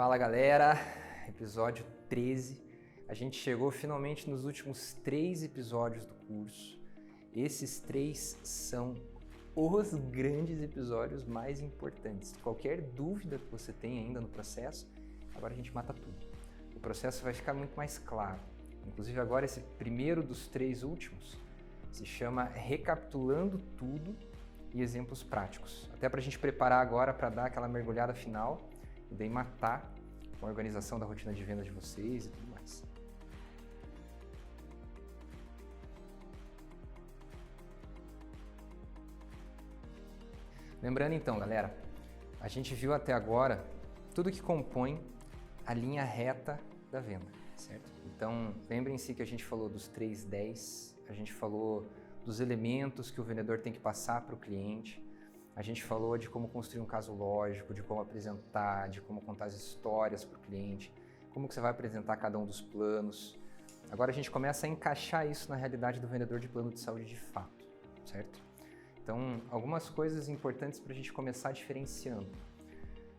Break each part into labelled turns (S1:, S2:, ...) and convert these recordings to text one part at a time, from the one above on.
S1: Fala galera, episódio 13. A gente chegou finalmente nos últimos 3 episódios do curso. Esses 3 são os grandes episódios mais importantes. Qualquer dúvida que você tenha ainda no processo, agora a gente mata tudo. O processo vai ficar muito mais claro. Inclusive agora esse primeiro dos 3 últimos se chama Recapitulando Tudo e Exemplos Práticos. Até para a gente preparar agora para dar aquela mergulhada final e daí matar com a organização da rotina de vendas de vocês e tudo mais. Lembrando então, galera, a gente viu até agora tudo que compõe a linha reta da venda, certo? Então, lembrem-se que a gente falou dos 3 10, a gente falou dos elementos que o vendedor tem que passar para o cliente, a gente falou de como construir um caso lógico, de como apresentar, de como contar as histórias para o cliente, como que você vai apresentar cada um dos planos. Agora a gente começa a encaixar isso na realidade do vendedor de plano de saúde de fato, certo? Então, algumas coisas importantes para a gente começar diferenciando.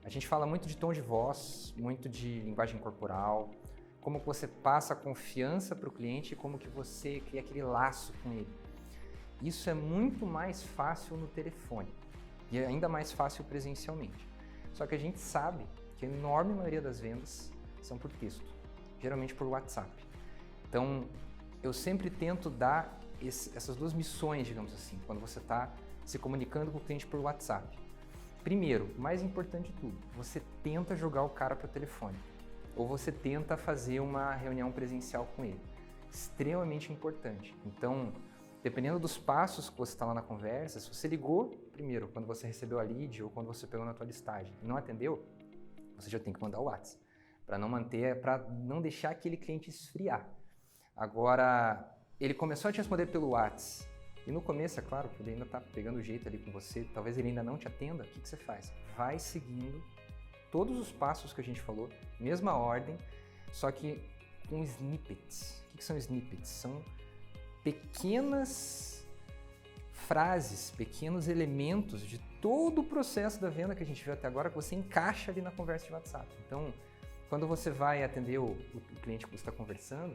S1: A gente fala muito de tom de voz, muito de linguagem corporal, como que você passa a confiança para o cliente e como que você cria aquele laço com ele. Isso é muito mais fácil no telefone e ainda mais fácil presencialmente. Só que a gente sabe que a enorme maioria das vendas são por texto, geralmente por WhatsApp. Então, eu sempre tento dar essas 2 missões, digamos assim, quando você está se comunicando com o cliente por WhatsApp. Primeiro, mais importante de tudo, você tenta jogar o cara para o telefone ou você tenta fazer uma reunião presencial com ele. Extremamente importante. Então, dependendo dos passos que você está lá na conversa, se você ligou primeiro quando você recebeu a lead ou quando você pegou na tua listagem e não atendeu, você já tem que mandar o WhatsApp para não deixar aquele cliente esfriar. Agora, ele começou a te responder pelo WhatsApp e no começo, é claro, ele ainda está pegando o jeito ali com você, talvez ele ainda não te atenda, o que você faz? Vai seguindo todos os passos que a gente falou, mesma ordem, só que com snippets. O que são snippets? São pequenas frases, pequenos elementos de todo o processo da venda que a gente viu até agora que você encaixa ali na conversa de WhatsApp. Então, quando você vai atender o cliente que você está conversando,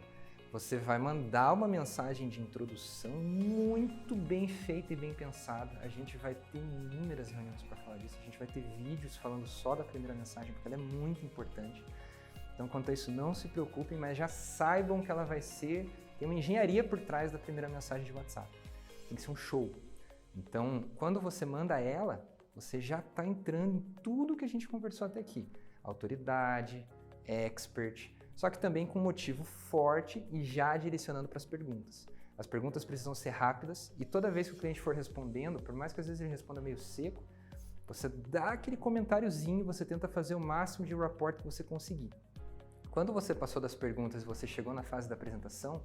S1: você vai mandar uma mensagem de introdução muito bem feita e bem pensada. A gente vai ter inúmeras reuniões para falar disso, a gente vai ter vídeos falando só da primeira mensagem, porque ela é muito importante. Então, quanto a isso, não se preocupem, mas já saibam que ela vai ser... Tem uma engenharia por trás da primeira mensagem de WhatsApp. Tem que ser um show. Então, quando você manda ela, você já está entrando em tudo que a gente conversou até aqui. Autoridade, expert, só que também com motivo forte e já direcionando para as perguntas. As perguntas precisam ser rápidas e toda vez que o cliente for respondendo, por mais que às vezes ele responda meio seco, você dá aquele comentáriozinho, você tenta fazer o máximo de rapport que você conseguir. Quando você passou das perguntas e você chegou na fase da apresentação,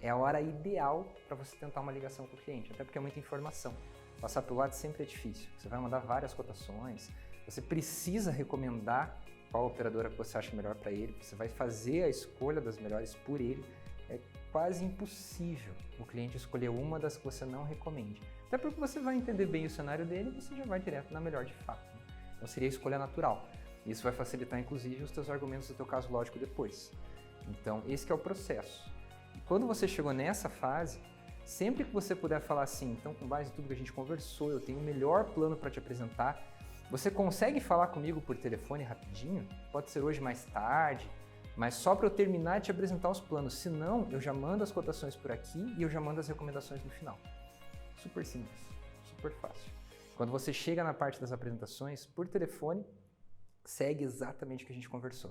S1: é a hora ideal para você tentar uma ligação com o cliente, até porque é muita informação. Passar pelo WhatsApp sempre é difícil. Você vai mandar várias cotações, você precisa recomendar qual operadora que você acha melhor para ele, você vai fazer a escolha das melhores por ele. É quase impossível o cliente escolher uma das que você não recomende. Até porque você vai entender bem o cenário dele e você já vai direto na melhor de fato. Né? Então seria a escolha natural. Isso vai facilitar, inclusive, os teus argumentos do teu caso lógico depois. Então, esse que é o processo. E quando você chegou nessa fase, sempre que você puder falar assim, então, com base em tudo que a gente conversou, eu tenho o melhor plano para te apresentar, você consegue falar comigo por telefone rapidinho? Pode ser hoje mais tarde, mas só para eu terminar de te apresentar os planos. Se não, eu já mando as cotações por aqui e eu já mando as recomendações no final. Super simples, super fácil. Quando você chega na parte das apresentações, por telefone, segue exatamente o que a gente conversou.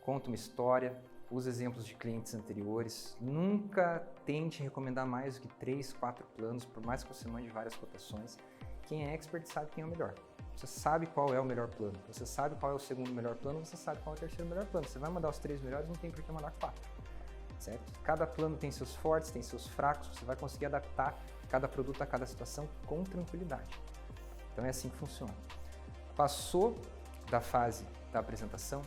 S1: Conta uma história, usa exemplos de clientes anteriores, nunca tente recomendar mais do que 3, 4 planos, por mais que você mande várias cotações. Quem é expert sabe quem é o melhor. Você sabe qual é o melhor plano, você sabe qual é o segundo melhor plano, você sabe qual é o terceiro melhor plano. Você vai mandar os 3 melhores, não tem por que mandar 4, certo? Cada plano tem seus fortes, tem seus fracos, você vai conseguir adaptar cada produto a cada situação com tranquilidade. Então é assim que funciona. Passou da fase da apresentação,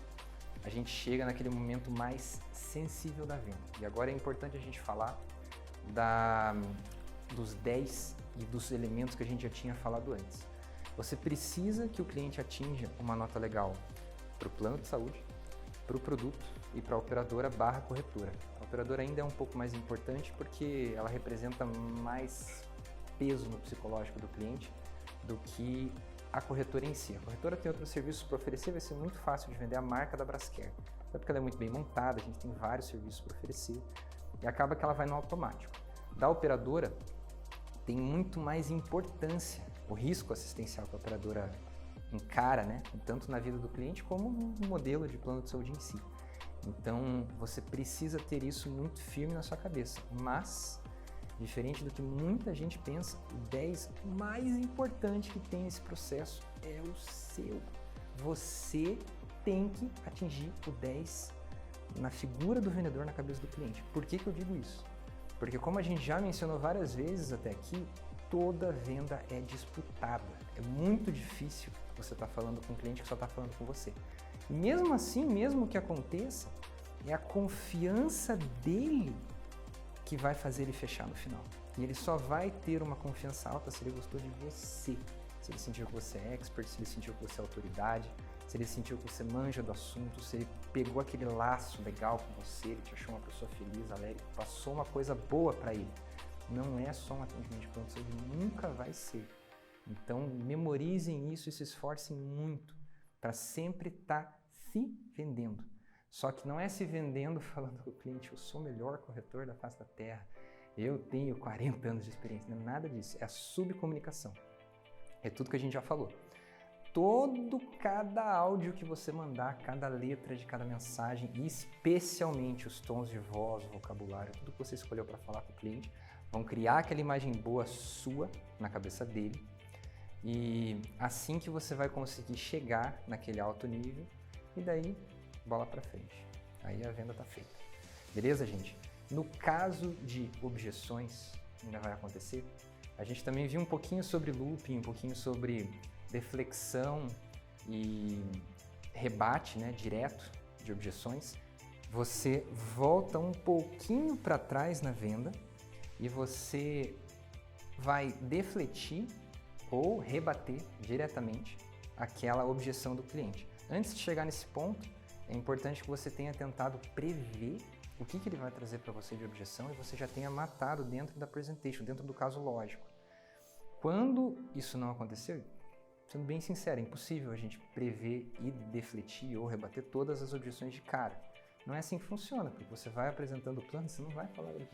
S1: a gente chega naquele momento mais sensível da venda. E agora é importante a gente falar dos 10 e dos elementos que a gente já tinha falado antes. Você precisa que o cliente atinja uma nota legal para o plano de saúde, para o produto e para a operadora barra corretora. A operadora ainda é um pouco mais importante porque ela representa mais peso no psicológico do cliente do que a corretora em si. A corretora tem outros serviços para oferecer, vai ser muito fácil de vender a marca da Braskem. Até porque ela é muito bem montada, a gente tem vários serviços para oferecer e acaba que ela vai no automático. Da operadora tem muito mais importância o risco assistencial que a operadora encara, né? Tanto na vida do cliente como no modelo de plano de saúde em si. Então, você precisa ter isso muito firme na sua cabeça. Mas, diferente do que muita gente pensa, o 10 mais importante que tem nesse processo é o seu. Você tem que atingir o 10 na figura do vendedor, na cabeça do cliente. Por que eu digo isso? Porque, como a gente já mencionou várias vezes até aqui, toda venda é disputada. É muito difícil você estar falando com um cliente que só está falando com você. E mesmo assim, mesmo que aconteça, é a confiança dele que vai fazer ele fechar no final. E ele só vai ter uma confiança alta se ele gostou de você. Se ele sentiu que você é expert, se ele sentiu que você é autoridade, se ele sentiu que você manja do assunto, se ele pegou aquele laço legal com você, ele te achou uma pessoa feliz, alegre, passou uma coisa boa para ele. Não é só um atendimento de plano de saúde, nunca vai ser. Então, memorizem isso e se esforcem muito para sempre estar se vendendo. Só que não é se vendendo falando com o cliente, eu sou o melhor corretor da face da terra, eu tenho 40 anos de experiência, não é nada disso, é a subcomunicação. É tudo que a gente já falou. Cada áudio que você mandar, cada letra de cada mensagem, e especialmente os tons de voz, o vocabulário, tudo que você escolheu para falar com o cliente, vão criar aquela imagem boa sua na cabeça dele. E assim que você vai conseguir chegar naquele alto nível, e daí, bola para frente. Aí a venda está feita. Beleza, gente? No caso de objeções, ainda vai acontecer, a gente também viu um pouquinho sobre looping, um pouquinho sobre deflexão e rebate, né, direto de objeções. Você volta um pouquinho para trás na venda e você vai defletir ou rebater diretamente aquela objeção do cliente. Antes de chegar nesse ponto, é importante que você tenha tentado prever o que ele vai trazer para você de objeção e você já tenha matado dentro da presentation, dentro do caso lógico. Quando isso não aconteceu, sendo bem sincero, é impossível a gente prever e defletir ou rebater todas as objeções de cara. Não é assim que funciona, porque você vai apresentando o plano, você não vai falar de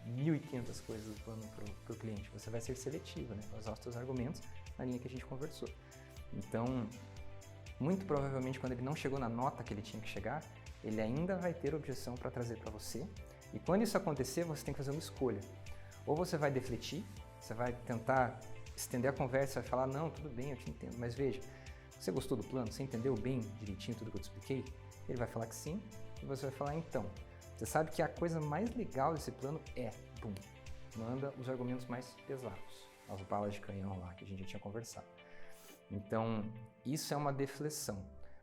S1: 1.500 coisas do plano para o cliente, você vai ser seletivo, né? Vai usar os seus argumentos na linha que a gente conversou. Então, muito provavelmente, quando ele não chegou na nota que ele tinha que chegar, ele ainda vai ter objeção para trazer para você. E quando isso acontecer, você tem que fazer uma escolha. Ou você vai defletir, você vai tentar estender a conversa, vai falar, não, tudo bem, eu te entendo, mas veja, você gostou do plano? Você entendeu bem, direitinho, tudo que eu te expliquei? Ele vai falar que sim, e você vai falar, então, você sabe que a coisa mais legal desse plano é, pum, manda os argumentos mais pesados, as balas de canhão lá que a gente já tinha conversado. Então, isso é uma deflexão.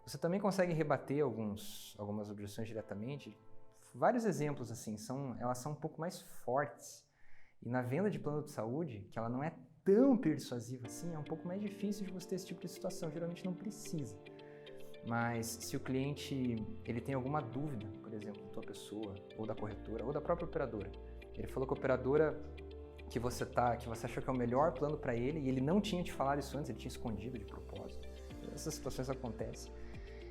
S1: Você também consegue rebater algumas objeções diretamente. Vários exemplos, assim, elas são um pouco mais fortes. E na venda de plano de saúde, que ela não é tão persuasiva assim, é um pouco mais difícil de você ter esse tipo de situação. Geralmente não precisa. Mas se o cliente ele tem alguma dúvida, por exemplo, da tua pessoa, ou da corretora, ou da própria operadora. Ele falou com a operadora que você achou que é o melhor plano para ele e ele não tinha te falado isso antes, ele tinha escondido de propósito. Essas situações acontecem.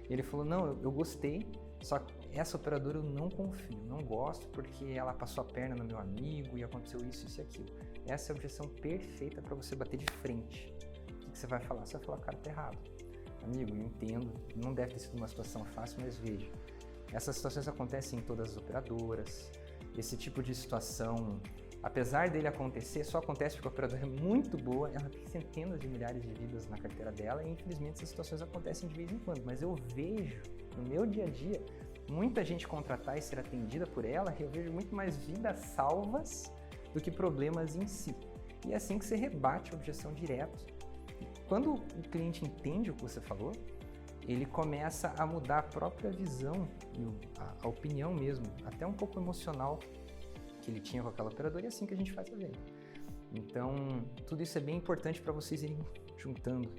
S1: E ele falou, não, eu gostei, só que essa operadora eu não confio, não gosto porque ela passou a perna no meu amigo e aconteceu isso e aquilo. Essa é a objeção perfeita para você bater de frente. O que você vai falar? Você vai falar, cara, tá errado. Amigo, eu entendo, não deve ter sido uma situação fácil, mas veja, essas situações acontecem em todas as operadoras, esse tipo de situação, apesar dele acontecer, só acontece porque a operadora é muito boa, ela tem centenas de milhares de vidas na carteira dela e infelizmente essas situações acontecem de vez em quando, mas eu vejo no meu dia a dia muita gente contratar e ser atendida por ela e eu vejo muito mais vidas salvas do que problemas em si. E é assim que você rebate a objeção direto. Quando o cliente entende o que você falou, ele começa a mudar a própria visão e a opinião mesmo, até um pouco emocional que ele tinha com aquela operadora e é assim que a gente faz a venda. Então, tudo isso é bem importante para vocês irem juntando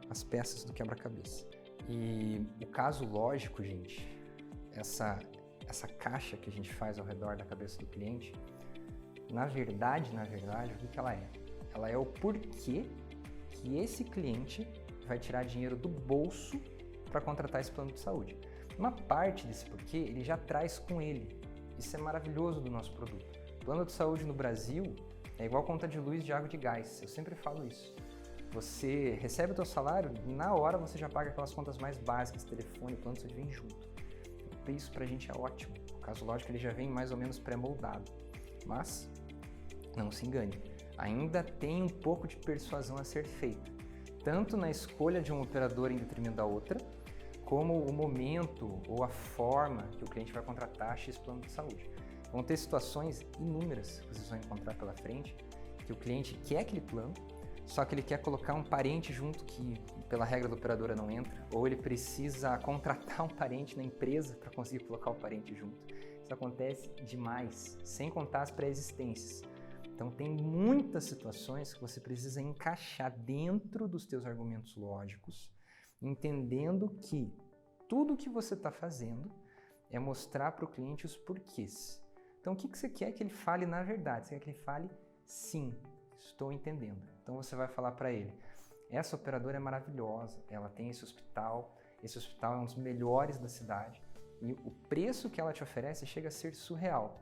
S1: as peças do quebra-cabeça. E o caso lógico, gente, essa caixa que a gente faz ao redor da cabeça do cliente, na verdade, o que ela é? Ela é o porquê que esse cliente vai tirar dinheiro do bolso para contratar esse plano de saúde. Uma parte desse porquê ele já traz com ele. Isso é maravilhoso do nosso produto. Plano de saúde no Brasil é igual conta de luz, de água e de gás. Eu sempre falo isso. Você recebe o teu salário, na hora você já paga aquelas contas mais básicas, telefone, plano de saúde vem junto. Então, isso pra gente é ótimo. O caso lógico ele já vem mais ou menos pré-moldado. Mas não se engane, ainda tem um pouco de persuasão a ser feita, tanto na escolha de uma operadora em detrimento da outra, como o momento ou a forma que o cliente vai contratar X plano de saúde. Vão ter situações inúmeras que vocês vão encontrar pela frente, que o cliente quer aquele plano, só que ele quer colocar um parente junto que, pela regra da operadora, não entra, ou ele precisa contratar um parente na empresa para conseguir colocar o parente junto. Isso acontece demais, sem contar as pré-existências. Então, tem muitas situações que você precisa encaixar dentro dos teus argumentos lógicos, entendendo que tudo que você está fazendo é mostrar para o cliente os porquês. Então, o que você quer que ele fale na verdade? Você quer que ele fale, sim, estou entendendo. Então, você vai falar para ele, essa operadora é maravilhosa, ela tem esse hospital é um dos melhores da cidade e o preço que ela te oferece chega a ser surreal.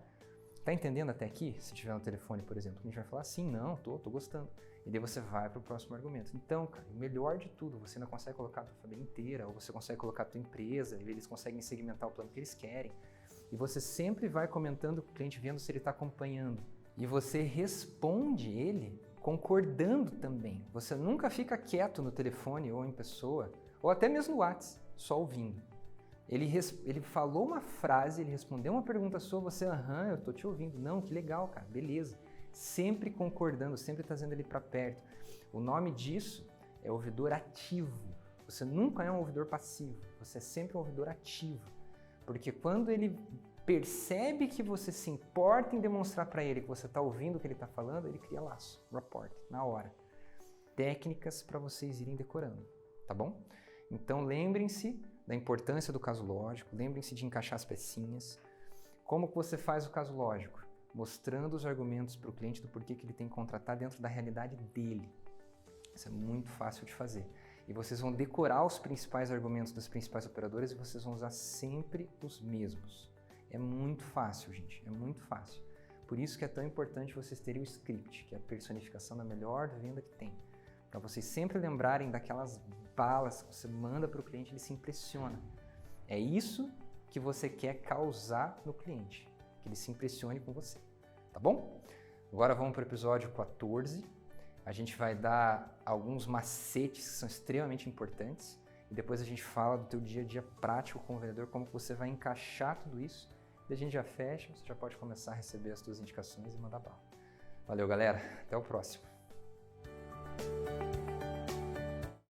S1: Tá entendendo até aqui? Se tiver no telefone, por exemplo, a gente vai falar sim, não, tô gostando. E daí você vai para o próximo argumento. Então, cara, o melhor de tudo, você ainda consegue colocar a tua família inteira, ou você consegue colocar a tua empresa, e eles conseguem segmentar o plano que eles querem. E você sempre vai comentando com o cliente, vendo se ele está acompanhando. E você responde ele concordando também. Você nunca fica quieto no telefone ou em pessoa, ou até mesmo no WhatsApp, só ouvindo. Ele falou uma frase, ele respondeu uma pergunta sua, você, eu tô te ouvindo. Não, que legal, cara, beleza. Sempre concordando, sempre trazendo ele para perto. O nome disso é ouvidor ativo. Você nunca é um ouvidor passivo, você é sempre um ouvidor ativo. Porque quando ele percebe que você se importa em demonstrar para ele que você está ouvindo o que ele está falando, ele cria laço, rapport, na hora. Técnicas para vocês irem decorando, tá bom? Então lembrem-se da importância do caso lógico, lembrem-se de encaixar as pecinhas. Como que você faz o caso lógico? Mostrando os argumentos para o cliente do porquê que ele tem que contratar dentro da realidade dele. Isso é muito fácil de fazer. E vocês vão decorar os principais argumentos das principais operadoras e vocês vão usar sempre os mesmos. É muito fácil, gente, é muito fácil. Por isso que é tão importante vocês terem o script, que é a personificação da melhor venda que tem. Para vocês sempre lembrarem daquelas balas que você manda para o cliente, ele se impressiona. É isso que você quer causar no cliente, que ele se impressione com você, tá bom? Agora vamos para o episódio 14. A gente vai dar alguns macetes que são extremamente importantes e depois a gente fala do teu dia a dia prático com o vendedor, como que você vai encaixar tudo isso. E a gente já fecha, você já pode começar a receber as tuas indicações e mandar bala. Valeu, galera. Até o próximo.